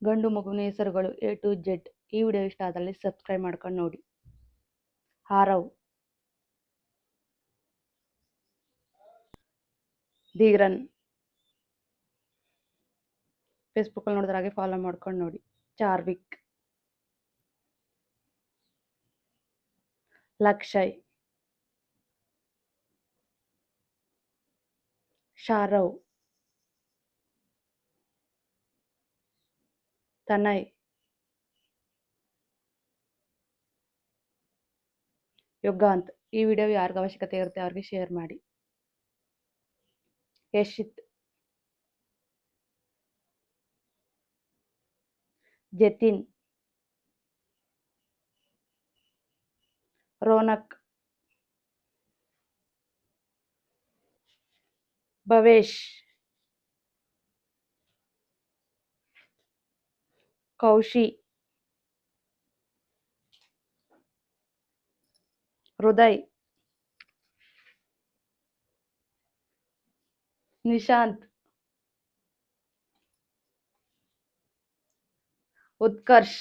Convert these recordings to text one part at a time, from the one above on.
ಗಂಡು ಮಗುವಿನ ಹೆಸರುಗಳು A to Z. ಈ ವಿಡಿಯೋ ಇಷ್ಟ ಆದಲ್ಲಿ ಸಬ್ಸ್ಕ್ರೈಬ್ ಮಾಡ್ಕೊಂಡು ನೋಡಿ. ಆರವ್, ಧೀರನ್. ಫೇಸ್ಬುಕ್ಕಲ್ಲಿ ನೋಡಿದ್ರೆ ಹಾಗೆ ಫಾಲೋ ಮಾಡ್ಕೊಂಡು ನೋಡಿ. ಚಾರ್ವಿಕ್, ಲಕ್ಷಯ್, ಶಾರವ್, ತನಯ್, ಯುಗಾಂತ್. ಈ ವಿಡಿಯೋ ಯಾರಿಗೆ ಅವಶ್ಯಕತೆ ಇರುತ್ತೆ ಅವ್ರಿಗೆ ಶೇರ್ ಮಾಡಿ. ಯಶಿತ್, ಜತಿನ್, ರೋನಕ್, ಭವೇಶ್, ಕೌಶಿ, ಹೃದಯ್, ನಿಶಾಂತ್, ಉತ್ಕರ್ಷ್,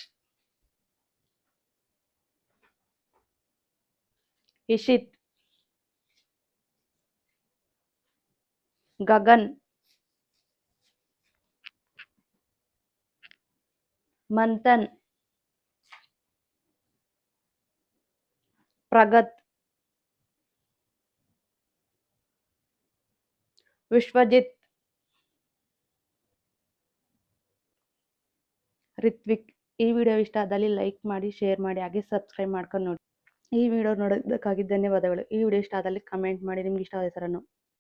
ಇಶಿತ್, ಗಗನ್, ಮಂಥನ್, ಪ್ರಗತ್, ವಿಶ್ವಜಿತ್, ರಿತ್ವಿಕ್. ಈ ವಿಡಿಯೋ ಇಷ್ಟ ಆದಲ್ಲಿ ಲೈಕ್ ಮಾಡಿ, ಶೇರ್ ಮಾಡಿ, ಹಾಗೆ ಸಬ್ಸ್ಕ್ರೈಬ್ ಮಾಡ್ಕೊಂಡು ನೋಡಿ. ಈ ವಿಡಿಯೋ ನೋಡೋದಕ್ಕಾಗಿ ಧನ್ಯವಾದಗಳು. ಈ ವಿಡಿಯೋ ಇಷ್ಟ ಆದಲ್ಲಿ ಕಮೆಂಟ್ ಮಾಡಿ ನಿಮ್ಗೆ ಇಷ್ಟವಾದ ಹೆಸರನ್ನು.